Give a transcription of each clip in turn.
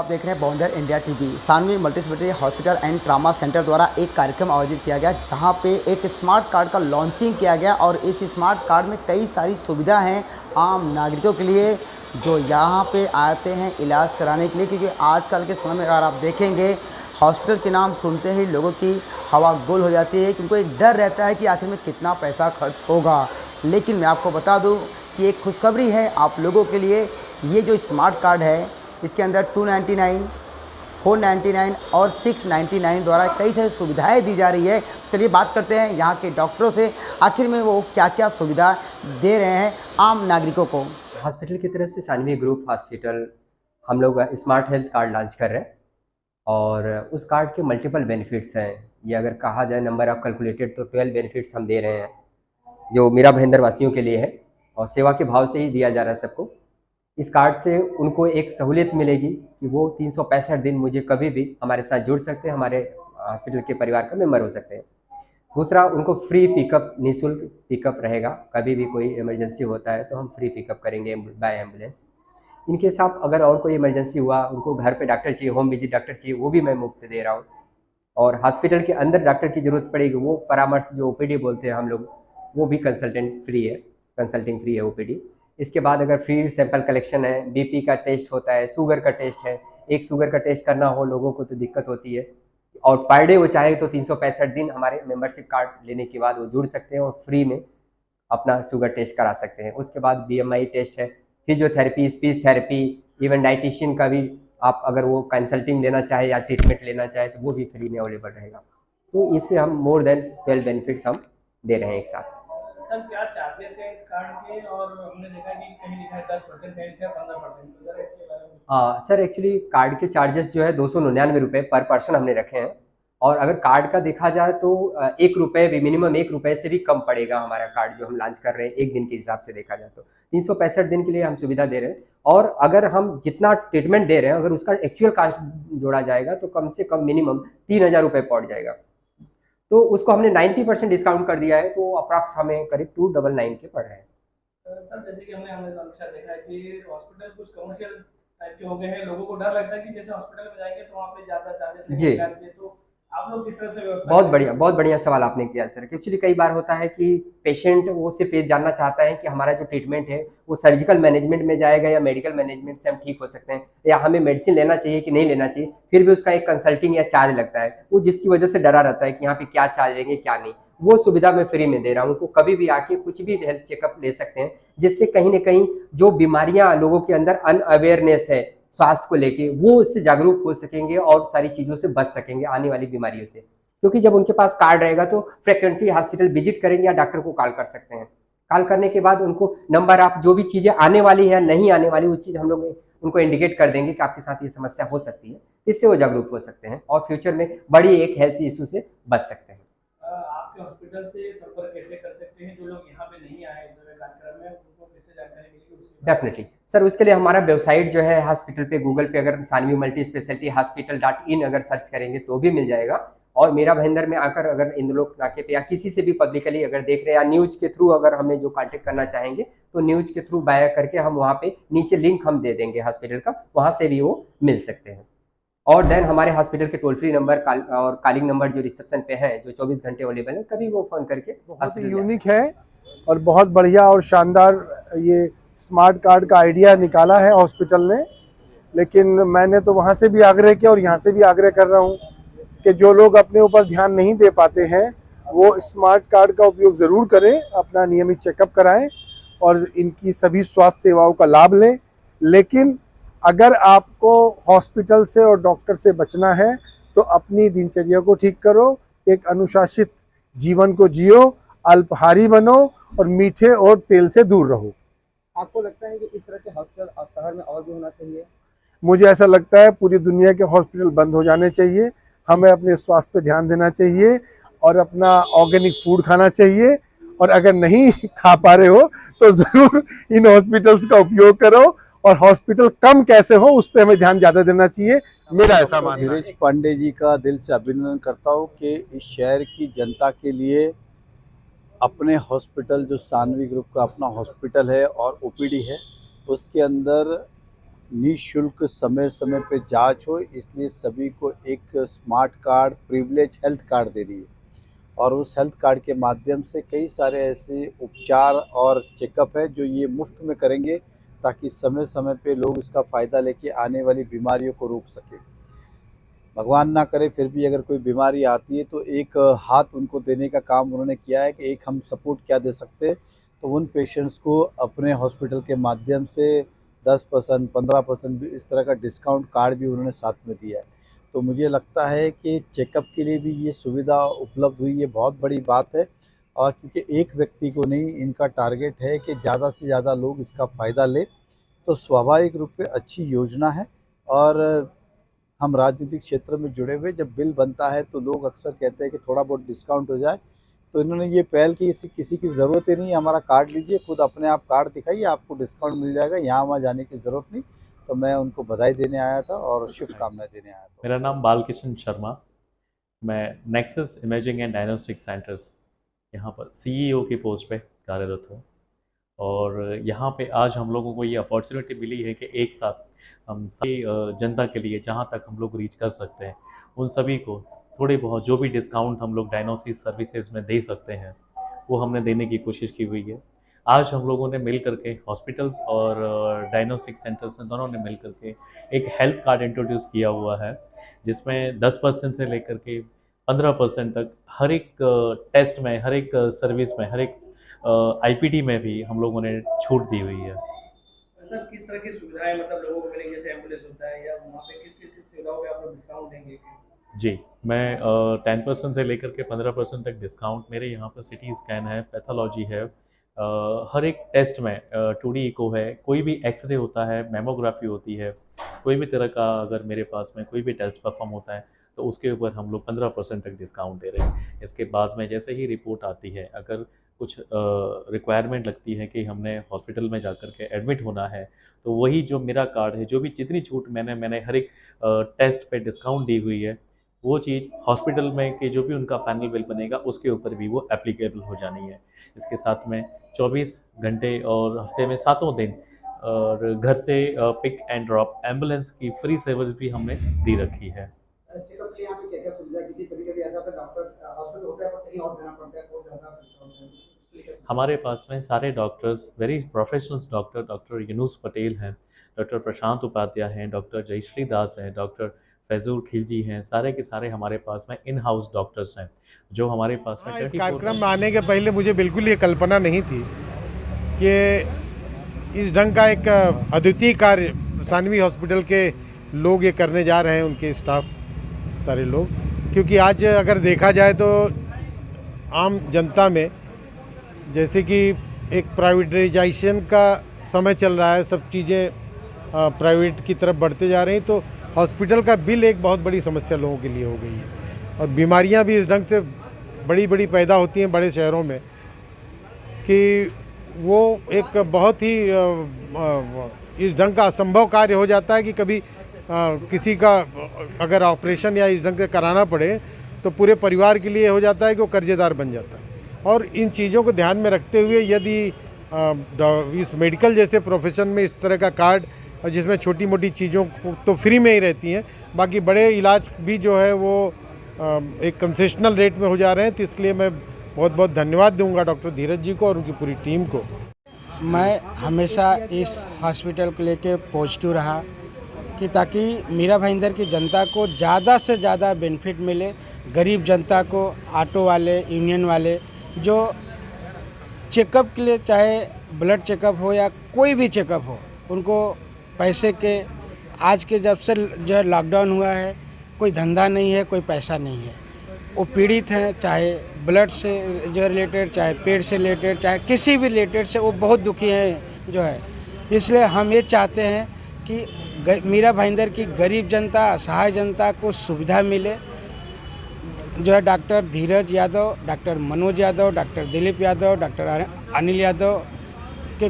आप देख रहे हैं बॉन्डर India TV. Sanvi multi speciality hospital and trauma centre द्वारा एक कार्यक्रम आयोजित किया गया, जहां पे एक स्मार्ट कार्ड का लॉन्चिंग किया गया और इस स्मार्ट कार्ड में कई सारी सुविधा हैं आम नागरिकों के लिए जो यहाँ पे आते हैं इलाज कराने के लिए। क्योंकि आजकल के समय में अगर आप देखेंगे, हॉस्पिटल के नाम सुनते ही लोगों की हवा गुल हो जाती है, क्योंकि एक डर रहता है कि आखिर में कितना पैसा खर्च होगा। लेकिन मैं आपको बता दूं कि एक खुशखबरी है आप लोगों के लिए। ये जो स्मार्ट कार्ड है, इसके अंदर 299, 499 और 699 द्वारा कई सारी सुविधाएं दी जा रही है। चलिए बात करते हैं यहाँ के डॉक्टरों से, आखिर में वो क्या क्या सुविधा दे रहे हैं आम नागरिकों को। हॉस्पिटल की तरफ से सानवी ग्रुप हॉस्पिटल हम लोग स्मार्ट हेल्थ कार्ड लॉन्च कर रहे हैं और उस कार्ड के मल्टीपल बेनिफिट्स हैं। ये अगर कहा जाए नंबर ऑफ कैलकुलेटेड तो 12 बेनिफिट्स हम दे रहे हैं जो मीरा भाईंदर वासियों के लिए है और सेवा के भाव से ही दिया जा रहा है सबको। इस कार्ड से उनको एक सहूलियत मिलेगी कि वो 365 दिन मुझे कभी भी हमारे साथ जुड़ सकते हैं, हमारे हॉस्पिटल के परिवार का मेंबर हो सकते हैं। दूसरा, उनको फ्री पिकअप, निःशुल्क पिकअप रहेगा। कभी भी कोई इमरजेंसी होता है तो हम फ्री पिकअप करेंगे बाय एम्बुलेंस। इनके साथ अगर और कोई इमरजेंसी हुआ, उनको घर पे डॉक्टर चाहिए, होम विजिट डॉक्टर चाहिए, वो भी मैं मुफ्त दे रहा हूँ। और हॉस्पिटल के अंदर डॉक्टर की ज़रूरत पड़ेगी, वो परामर्श जो ओपीडी बोलते हैं हम लोग, वो भी कंसल्टिंग फ्री है ओपीडी। इसके बाद अगर फ्री सैंपल कलेक्शन है, बीपी का टेस्ट होता है, शुगर का टेस्ट है। एक शुगर का टेस्ट करना हो लोगों को तो दिक्कत होती है, और पर डे वो चाहे तो 365 दिन हमारे मेंबरशिप कार्ड लेने के बाद वो जुड़ सकते हैं और फ्री में अपना शुगर टेस्ट करा सकते हैं। उसके बाद बीएमआई टेस्ट है, physiotherapy, speech therapy, even dietitian का भी आप अगर वो कंसल्टिंग लेना चाहे या ट्रीटमेंट लेना चाहे तो वो भी फ्री में अवेलेबल रहेगा। तो इससे हम मोर देन 12 बेनिफिट्स हम दे रहे हैं एक साथ। सर क्या चार्जेस है इस कार्ड के? और हमने देखा कि कहीं लिखा है 10%, कहीं लिखा है 15%, तो जरा इसके बारे में। सर एक्चुअली कार्ड के चार्जेस जो है 299 रुपये पर पर्सन हमने रखे हैं। और अगर कार्ड का देखा जाए तो 1 रुपये भी, मिनिमम 1 रुपये से भी कम पड़ेगा हमारा कार्ड जो हम लॉन्च कर रहे हैं। एक दिन के हिसाब से देखा जाए तो 365 दिन के लिए हम सुविधा दे रहे हैं। और अगर हम जितना ट्रीटमेंट दे रहे हैं, अगर उसका एक्चुअल कास्ट जोड़ा जाएगा तो कम से कम मिनिमम 3000 रुपये पड़ जाएगा। तो उसको हमने 90% डिस्काउंट कर दिया है, तो अप्रॉक्स हमें करीब 299 के पड़ रहे हैं। सर जैसे कि हमने हमेशा देखा है कि हॉस्पिटल कुछ कमर्शियल टाइप के हो गए हैं, लोगों को डर लगता है कि जैसे हॉस्पिटल में जाएंगे तो वहाँ पे ज़्यादा चार्जेस जी, लेंगे इलाज के, तो आप लोग किस तरह से व्यवस्था बहुत बढ़िया सवाल आपने किया सर। एक्चुअली कई बार होता है कि पेशेंट वो सिर्फ ये जानना चाहता है कि हमारा जो ट्रीटमेंट है वो सर्जिकल मैनेजमेंट में जाएगा या मेडिकल मैनेजमेंट से हम ठीक हो सकते हैं, या हमें मेडिसिन लेना चाहिए कि नहीं लेना चाहिए। फिर भी उसका एक कंसल्टिंग या चार्ज लगता है, वो जिसकी वजह से डरा रहता है कि यहाँ पे क्या चार्ज लेंगे क्या नहीं। वो सुविधा मैं फ्री में दे रहा हूँ, उनको कभी भी आके कुछ भी हेल्थ चेकअप ले सकते हैं, जिससे कहीं ना कहीं जो बीमारियां लोगों के अंदर अनअवेयरनेस है स्वास्थ्य को लेके, वो उससे जागरूक हो सकेंगे और सारी चीज़ों से बच सकेंगे आने वाली बीमारियों से। क्योंकि जब उनके पास कार्ड रहेगा तो फ्रिक्वेंटली हॉस्पिटल विजिट करेंगे या डॉक्टर को कॉल कर सकते हैं। कॉल करने के बाद उनको नंबर, आप जो भी चीज़ें आने वाली है नहीं आने वाली, उस चीज़ हम लोग उनको इंडिकेट कर देंगे कि आपके साथ ये समस्या हो सकती है। इससे वो जागरूक हो सकते हैं और फ्यूचर में बड़ी एक हेल्थ इशू से बच सकते हैं। आपके हॉस्पिटल से संपर्क कैसे कर सकते हैं जो लोग यहाँ पे नहीं आए इस कार्यक्रम में, उनको कैसे जानकारी मिलेगी? डेफिनेटली सर, उसके लिए हमारा वेबसाइट जो है हॉस्पिटल पे, गूगल पे अगर सानवी मल्टी स्पेशलिटी हॉस्पिटल.in अगर सर्च करेंगे तो भी मिल जाएगा। और मीरा भाईंदर में आकर अगर इंदुलोक नाके पे या किसी से भी पब्लिकली अगर देख रहे हैं या न्यूज के थ्रू अगर हमें जो कांटेक्ट करना चाहेंगे तो न्यूज के थ्रू बाया करके हम वहाँ पे नीचे लिंक हम दे देंगे हॉस्पिटल का, वहाँ से भी वो मिल सकते हैं। और देन हमारे हॉस्पिटल के टोल फ्री नंबर और कॉलिंग नंबर जो रिसेप्शन पे है जो 24 घंटे अवेलेबल है, कभी वो फोन करके। बहुत ही यूनिक है और बहुत बढ़िया और शानदार ये स्मार्ट कार्ड का आइडिया निकाला है हॉस्पिटल ने। लेकिन मैंने तो वहाँ से भी आग्रह किया और यहाँ से भी आग्रह कर रहा हूँ कि जो लोग अपने ऊपर ध्यान नहीं दे पाते हैं वो स्मार्ट कार्ड का उपयोग ज़रूर करें, अपना नियमित चेकअप कराएं और इनकी सभी स्वास्थ्य सेवाओं का लाभ लें। लेकिन अगर आपको हॉस्पिटल से और डॉक्टर से बचना है तो अपनी दिनचर्या को ठीक करो, एक अनुशासित जीवन को जियो, अल्पाहारी बनो और मीठे और तेल से दूर रहो। आपको लगता है कि इस तरह के हॉस्पिटल शहर में और भी होना चाहिए? मुझे ऐसा लगता है पूरी दुनिया के हॉस्पिटल बंद हो जाने चाहिए। हमें अपने स्वास्थ्य पे ध्यान देना चाहिए और अपना ऑर्गेनिक फूड खाना चाहिए। और अगर नहीं खा पा रहे हो तो ज़रूर इन हॉस्पिटल्स का उपयोग करो, और हॉस्पिटल कम कैसे हो उस पर हमें ध्यान ज़्यादा देना चाहिए, मेरा ऐसा मानना है। धीरेश पांडे जी का दिल से अभिनंदन करता हूँ कि इस शहर की जनता के लिए अपने हॉस्पिटल, जो सानवी ग्रुप का अपना हॉस्पिटल है और ओपीडी है, उसके अंदर निःशुल्क समय समय पे जांच हो, इसलिए सभी को एक smart card privilege health card दे रही है। और उस हेल्थ कार्ड के माध्यम से कई सारे ऐसे उपचार और चेकअप है जो ये मुफ्त में करेंगे, ताकि समय समय पे लोग इसका फ़ायदा लेके आने वाली बीमारियों को रोक सकें। भगवान ना करे फिर भी अगर कोई बीमारी आती है तो एक हाथ उनको देने का काम उन्होंने किया है कि एक हम सपोर्ट क्या दे सकते हैं, तो उन पेशेंट्स को अपने हॉस्पिटल के माध्यम से 10% 15% भी इस तरह का डिस्काउंट कार्ड भी उन्होंने साथ में दिया है। तो मुझे लगता है कि चेकअप के लिए भी ये सुविधा उपलब्ध हुई, ये बहुत बड़ी बात है। और क्योंकि एक व्यक्ति को नहीं, इनका टारगेट है कि ज़्यादा से ज़्यादा लोग इसका फ़ायदा लें, तो स्वाभाविक रूप से अच्छी योजना है। और हम राजनीतिक क्षेत्र में जुड़े हुए, जब बिल बनता है तो लोग अक्सर कहते हैं कि थोड़ा बहुत डिस्काउंट हो जाए, तो इन्होंने ये पहल की, किसी की ज़रूरत ही नहीं है, हमारा कार्ड लीजिए, खुद अपने आप कार्ड दिखाइए, आपको डिस्काउंट मिल जाएगा, यहाँ वहाँ जाने की ज़रूरत नहीं। तो मैं उनको बधाई देने आया था और शुभकामनाएं देने आया था। मेरा नाम बालकिशन शर्मा, मैं nexus imaging and diagnostic centres यहाँ पर सीईओ की पोस्ट पे कार्यरत हूँ। और यहाँ पे आज हम लोगों को ये अपॉर्चुनिटी मिली है कि एक साथ हम सभी जनता के लिए जहाँ तक हम लोग रीच कर सकते हैं, उन सभी को थोड़े बहुत जो भी डिस्काउंट हम लोग डायग्नोसिस सर्विसेज में दे सकते हैं वो हमने देने की कोशिश की हुई है। आज हम लोगों ने मिल करके हॉस्पिटल्स और डायग्नोस्टिक सेंटर्स ने दोनों ने मिल करके एक हेल्थ कार्ड इंट्रोड्यूस किया हुआ है, जिसमें 10% से लेकर के 15% तक हर एक टेस्ट में, हर एक सर्विस में, हर एक आईपीडी में भी हम लोगों ने छूट दी हुई है। सर किस तरह की सुविधाएं मतलब लोगों को मिलेंगी, जैसे एम्बुलेंस होता है या वहाँ पे किस किस सुविधाओं पे आप लोग डिस्काउंट देंगे? जी, मैं 10% से लेकर के 15% तक डिस्काउंट, मेरे यहाँ पर सिटी स्कैन है, पैथोलॉजी है, हर एक टेस्ट में 2D इको है, कोई भी एक्सरे होता है, मेमोग्राफी होती है, कोई भी तरह का अगर मेरे पास में कोई भी टेस्ट परफॉर्म होता है तो उसके ऊपर हम लोग 15% तक डिस्काउंट दे रहे हैं। इसके बाद में जैसे ही रिपोर्ट आती है, अगर कुछ रिक्वायरमेंट लगती है कि हमने हॉस्पिटल में जाकर के एडमिट होना है, तो वही जो मेरा कार्ड है, जो भी जितनी छूट मैंने हर एक टेस्ट पे डिस्काउंट दी हुई है, वो चीज़ हॉस्पिटल में कि जो भी उनका फाइनल बिल बनेगा उसके ऊपर भी वो एप्लीकेबल हो जानी है। इसके साथ में 24 घंटे और हफ्ते में 7 दिन और घर से पिक एंड ड्रॉप एम्बुलेंस की फ्री सर्विस भी हमने दी रखी है। चेकअप के लिए यहाँ पे क्या-क्या सुविधा की थी? कभी-कभी ऐसा होता है डॉक्टर हॉस्पिटल होता है पर कहीं और जाना पड़ता है, बहुत ज़्यादा खर्चा होता है। उसके लिए हमारे पास में सारे doctors, very professionals doctor, doctor Yunus Patel हैं, डॉक्टर प्रशांत उपाध्याय हैं, डॉक्टर जयश्री दास हैं, डॉक्टर फैजूल खिलजी हैं, सारे के सारे हमारे पास में इन हाउस डॉक्टर्स हैं जो हमारे पास में इस कार्यक्रम में आने के पहले मुझे बिल्कुल ये कल्पना नहीं थी कि इस ढंग का एक अद्वितीय कार्य सानवी हॉस्पिटल के लोग ये करने जा रहे हैं, उनके स्टाफ सारे लोग। क्योंकि आज अगर देखा जाए तो आम जनता में जैसे कि एक प्राइवेटाइजेशन का समय चल रहा है, सब चीज़ें प्राइवेट की तरफ बढ़ते जा रही हैं, तो हॉस्पिटल का बिल एक बहुत बड़ी समस्या लोगों के लिए हो गई है। और बीमारियां भी इस ढंग से बड़ी बड़ी पैदा होती हैं बड़े शहरों में कि वो एक बहुत ही इस ढंग का असंभव कार्य हो जाता है कि कभी किसी का अगर ऑपरेशन या इस ढंग से कराना पड़े तो पूरे परिवार के लिए हो जाता है कि वो कर्जेदार बन जाता है। और इन चीज़ों को ध्यान में रखते हुए यदि इस मेडिकल जैसे प्रोफेशन में इस तरह का कार्ड, और जिसमें छोटी मोटी चीज़ों को तो फ्री में ही रहती हैं, बाकी बड़े इलाज भी जो है वो एक कंसेशनल रेट में हो जा रहे हैं, तो इसलिए मैं बहुत बहुत धन्यवाद दूंगा डॉक्टर धीरज जी को और उनकी पूरी टीम को। मैं हमेशा इस हॉस्पिटल को लेके पॉजिटिव रहा कि ताकि मीरा भाईंदर की जनता को ज़्यादा से ज़्यादा बेनिफिट मिले। गरीब जनता को, ऑटो वाले, यूनियन वाले जो चेकअप के लिए, चाहे ब्लड चेकअप हो या कोई भी चेकअप हो, उनको पैसे के, आज के जब से जो है लॉकडाउन हुआ है, कोई धंधा नहीं है, कोई पैसा नहीं है, वो पीड़ित हैं, चाहे ब्लड से जो रिलेटेड, चाहे पेट से रिलेटेड, चाहे किसी भी रिलेटेड से, वो बहुत दुखी हैं जो है। इसलिए हम ये चाहते हैं कि मीरा भाईंदर की गरीब जनता, असहाय जनता को सुविधा मिले। जो है doctor Dheeraj Yadav, doctor Manoj Yadav, doctor Dilip Yadav, doctor Anil Yadav के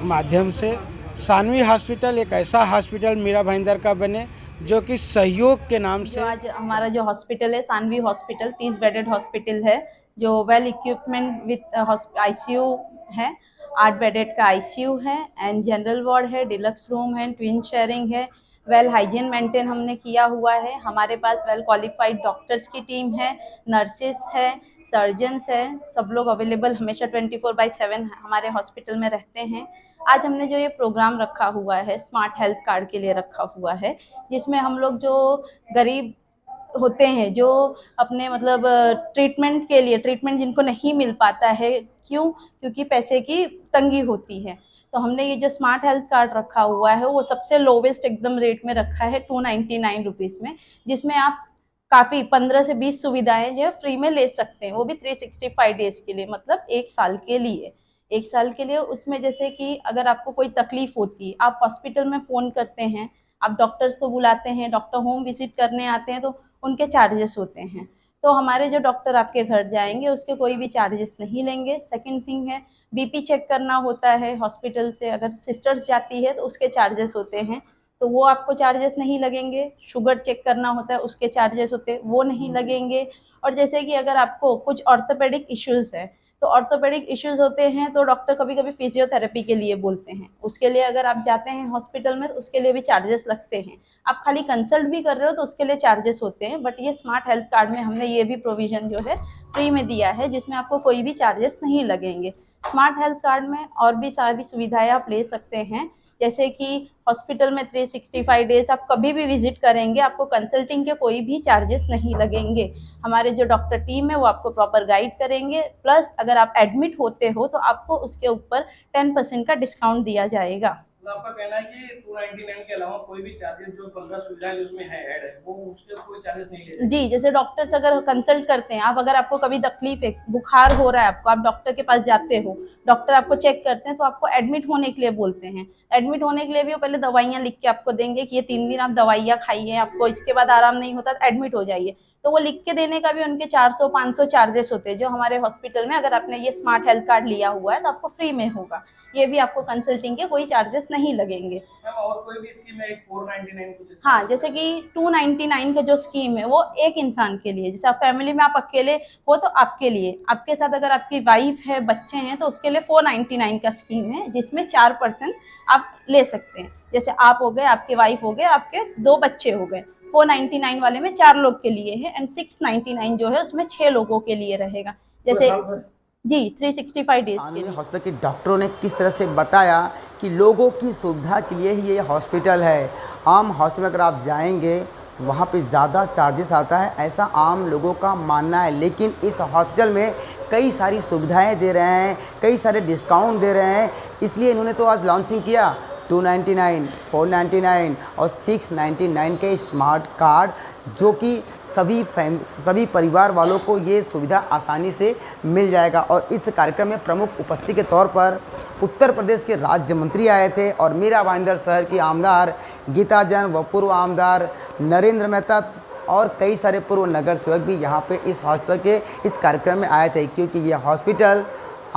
माध्यम से सानवी हॉस्पिटल एक ऐसा हॉस्पिटल मीरा भाईंदर का बने जो कि सहयोग के नाम से। आज हमारा जो हॉस्पिटल है सानवी हॉस्पिटल 30 बेडेड हॉस्पिटल है, जो वेल इक्विपमेंट विथ आईसीयू है 8 बेडेड का आईसीयू है एंड जनरल वार्ड है, डिलक्स रूम है, ट्विन शेयरिंग है। वेल हाइजीन मेंटेन हमने किया हुआ है। हमारे पास वेल क्वालिफाइड डॉक्टर्स की टीम है, नर्सेस है, सर्जन्स है, सब लोग अवेलेबल हमेशा 24/7 हमारे हॉस्पिटल में रहते हैं। आज हमने जो ये प्रोग्राम रखा हुआ है स्मार्ट हेल्थ कार्ड के लिए रखा हुआ है, जिसमें हम लोग जो गरीब होते हैं, जो अपने मतलब ट्रीटमेंट के लिए ट्रीटमेंट जिनको नहीं मिल पाता है, क्यों? क्योंकि पैसे की तंगी होती है। तो हमने ये जो स्मार्ट हेल्थ कार्ड रखा हुआ है वो सबसे लोवेस्ट एकदम रेट में रखा है 299 रुपीज़ में, जिसमें आप काफ़ी 15 से 20 सुविधाएं जो है फ्री में ले सकते हैं, वो भी 365 डेज के लिए, मतलब 1 साल के लिए। 1 साल के लिए उसमें जैसे कि अगर आपको कोई तकलीफ होती है, आप हॉस्पिटल में फ़ोन करते हैं, आप डॉक्टर्स को बुलाते हैं, डॉक्टर होम विजिट करने आते हैं तो उनके चार्जेस होते हैं। तो हमारे जो डॉक्टर आपके घर जाएंगे उसके कोई भी चार्जेस नहीं लेंगे। सेकंड थिंग है, बीपी चेक करना होता है हॉस्पिटल से, अगर सिस्टर्स जाती है तो उसके चार्जेस होते हैं, तो वो आपको चार्जेस नहीं लगेंगे। शुगर चेक करना होता है उसके चार्जेस होते हैं, वो नहीं लगेंगे। और जैसे कि अगर आपको कुछ ऑर्थोपेडिक इश्यूज़ है, तो ऑर्थोपेडिक इश्यूज़ होते हैं तो डॉक्टर कभी-कभी फिजियोथेरेपी के लिए बोलते हैं। उसके लिए अगर आप जाते हैं हॉस्पिटल में तो उसके लिए भी चार्जेस लगते हैं। आप खाली कंसल्ट भी कर रहे हो तो उसके लिए चार्जेस होते हैं। बट ये स्मार्ट हेल्थ कार्ड में हमने ये भी प्रोविज़न जो है फ्री में दिया है, जिसमें आपको कोई भी चार्जेस नहीं लगेंगे। स्मार्ट हेल्थ कार्ड में और भी सारी सुविधाएँ आप ले सकते हैं, जैसे कि हॉस्पिटल में 365 डेज़ आप कभी भी विज़िट करेंगे, आपको कंसल्टिंग के कोई भी चार्जेस नहीं लगेंगे। हमारे जो डॉक्टर टीम है वो आपको प्रॉपर गाइड करेंगे, प्लस अगर आप एडमिट होते हो तो आपको उसके ऊपर 10% का डिस्काउंट दिया जाएगा। तो आपका कहना है कि 299 के अलावा कोई भी चार्जेस जो 15 सुविधाएं जो उसमें है ऐड है, वो उसके कोई चार्जेस नहीं ले जी, जैसे डॉक्टर से अगर कंसल्ट करते हैं आप, अगर आपको कभी तकलीफ है, बुखार हो रहा है आपको, आप डॉक्टर के पास जाते हो, डॉक्टर आपको चेक करते हैं तो आपको एडमिट होने के लिए बोलते हैं। एडमिट होने के लिए भी वो पहले दवाइयाँ लिख के आपको देंगे कि ये 3 दिन आप दवाइयाँ खाइए, आपको इसके बाद आराम नहीं होता तो एडमिट हो जाइए। तो वो लिख के देने का भी उनके 400-500 चार्जेस होते हैं, जो हमारे हॉस्पिटल में अगर आपने ये स्मार्ट हेल्थ कार्ड लिया हुआ है तो आपको फ्री में होगा। ये भी आपको कंसल्टिंग के कोई चार्जेस नहीं लगेंगे। मैम और कोई भी स्कीम है, एक 499 कुछ ऐसा? हाँ, जैसे कि 299 का जो स्कीम है वो एक इंसान के लिए, जैसे आप फैमिली में आप अकेले हो तो आपके लिए, आपके साथ अगर आपकी वाइफ है, बच्चे हैं तो उसके लिए 499 का स्कीम है, जिसमें 4% आप ले सकते हैं। जैसे आप हो गए, आपके वाइफ हो गए, आपके 2 बच्चे हो गए। 499 वाले में 4 लोग के लिए है एंड 699 जो है उसमें 6 लोगों के लिए रहेगा। जैसे जी 365 डेज के सानवी लिए। हॉस्पिटल के डॉक्टरों ने किस तरह से बताया कि लोगों की सुविधा के लिए ही ये हॉस्पिटल है। आम हॉस्पिटल में अगर आप जाएंगे तो वहाँ पे ज़्यादा चार्जेस आता है, ऐसा आम लोगों का मानना है। लेकिन इस हॉस्पिटल में कई सारी सुविधाएं दे रहे हैं, कई सारे डिस्काउंट दे रहे हैं, इसलिए इन्होंने तो आज लॉन्चिंग किया 299, 499 और 699 के स्मार्ट कार्ड, जो कि सभी परिवार वालों को ये सुविधा आसानी से मिल जाएगा। और इस कार्यक्रम में प्रमुख उपस्थिति के तौर पर उत्तर प्रदेश के राज्य मंत्री आए थे और मीरा भाईंदर शहर की आमदार गीता जैन व पूर्व आमदार नरेंद्र मेहता और कई सारे पूर्व नगर सेवक भी यहाँ पे इस हॉस्पिटल के इस कार्यक्रम में आए थे, क्योंकि ये हॉस्पिटल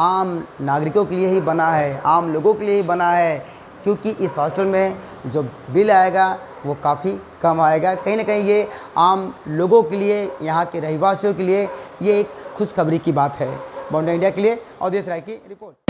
आम नागरिकों के लिए ही बना है, आम लोगों के लिए ही बना है। क्योंकि इस हॉस्पिटल में जो बिल आएगा वो काफ़ी कम आएगा। कहीं ना कहीं ये आम लोगों के लिए, यहाँ के रहवासियों के लिए ये एक खुशखबरी की बात है। बॉन्डा इंडिया के लिए अवधेश राय की रिपोर्ट।